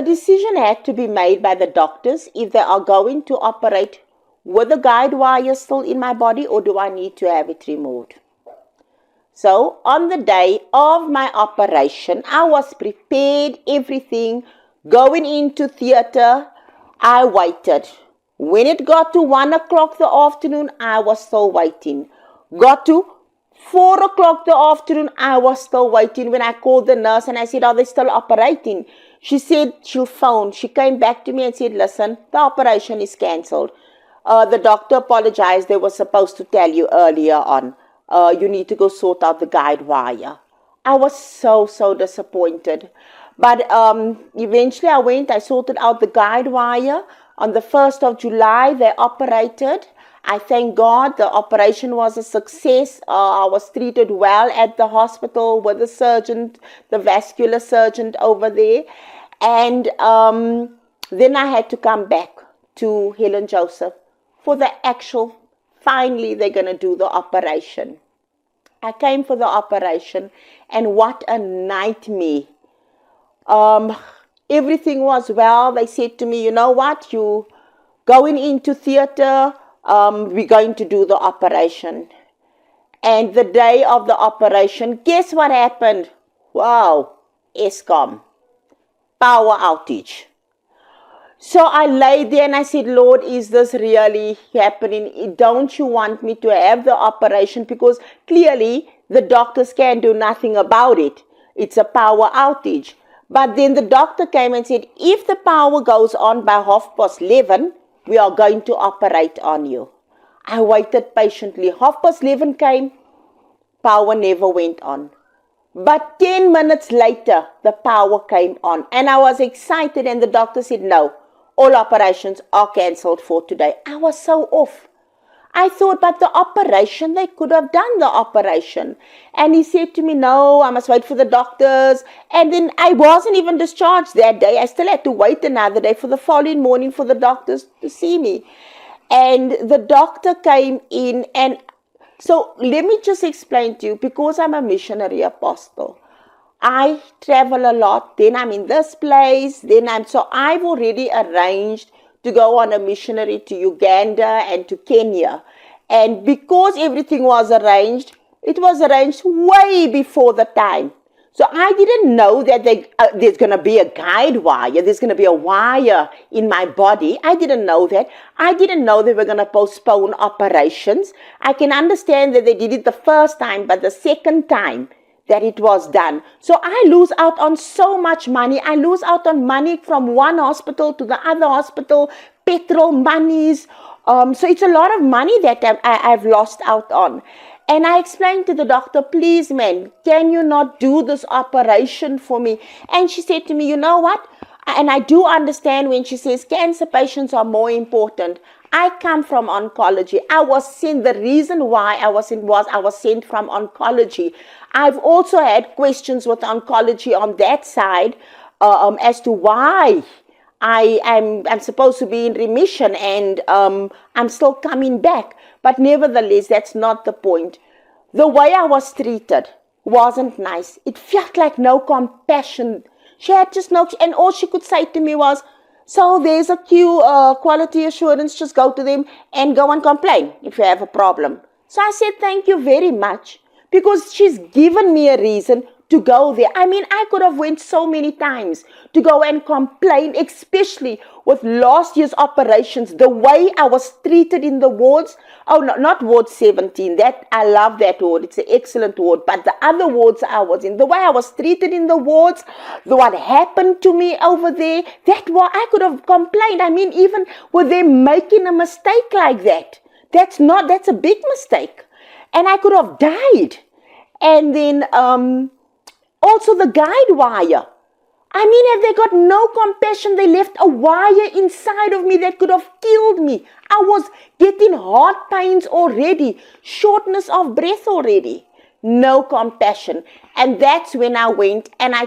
decision had to be made by the doctors if they are going to operate with the guide wire still in my body, or do I need to have it removed. So on the day of my operation, I was prepared, everything, going into theater. I waited. When it got to 1 o'clock the afternoon, I was still waiting. Got to 4 o'clock the afternoon, I was still waiting. When I called the nurse and I said, are they still operating? She said she'll phone. She came back to me and said, listen, the operation is cancelled. The doctor apologized. They were supposed to tell you earlier on. You need to go sort out the guide wire. I was so disappointed. But eventually I sorted out the guide wire. On the 1st of July, they operated. I thank God the operation was a success. I was treated well at the hospital with the surgeon, the vascular surgeon over there. And then I had to come back to Helen Joseph for the actual, finally they're going to do the operation. I came for the operation, and what a nightmare. Everything was well. They said to me, you know what, you going into theater, we're going to do the operation. And the day of the operation, guess what happened? Wow, Eskom, power outage. So I lay there and I said, Lord, is this really happening? Don't you want me to have the operation? Because clearly the doctors can do nothing about it. It's a power outage. But then the doctor came and said, if the power goes on by 11:30, we are going to operate on you. I waited patiently. 11:30 came, power never went on. But 10 minutes later, the power came on. And I was excited, and the doctor said, no, all operations are cancelled for today. I was so off. I thought, but the operation, they could have done the operation. And he said to me, no, I must wait for the doctors. And then I wasn't even discharged that day. I still had to wait another day for the following morning for the doctors to see me. And the doctor came in, and so let me just explain to you, because I'm a missionary apostle, I travel a lot, then I'm in this place, so I've already arranged to go on a missionary to Uganda and to Kenya. And because everything was arranged, it was arranged way before the time. So I didn't know that there's going to be a guide wire, there's going to be a wire in my body. I didn't know that. I didn't know they were going to postpone operations. I can understand that they did it the first time, but the second time that it was done. So I lose out on so much money. I lose out on money from one hospital to the other hospital, petrol monies. So it's a lot of money that I've lost out on. And I explained to the doctor, please, man, can you not do this operation for me? And she said to me, you know what? And I do understand when she says cancer patients are more important. I come from oncology. I was sent, the reason why I was sent from oncology. I've also had questions with oncology on that side as to why I'm supposed to be in remission and I'm still coming back. But nevertheless, that's not the point. The way I was treated wasn't nice. It felt like no compassion. She had just no, and all she could say to me was, so there's a queue, quality assurance, just go to them and go and complain if you have a problem. So I said, thank you very much, because she's given me a reason to go there. I mean, I could have went so many times to go and complain, especially with last year's operations, the way I was treated in the wards. Oh, no, not ward 17. That I love that ward. It's an excellent ward. But the other wards I was in, the way I was treated in the wards, what happened to me over there, I could have complained. I mean, even with them making a mistake like that, that's a big mistake. And I could have died. And then also the guide wire. I mean, have they got no compassion? They left a wire inside of me that could have killed me. I was getting heart pains already, shortness of breath already. No compassion. And that's when I went and I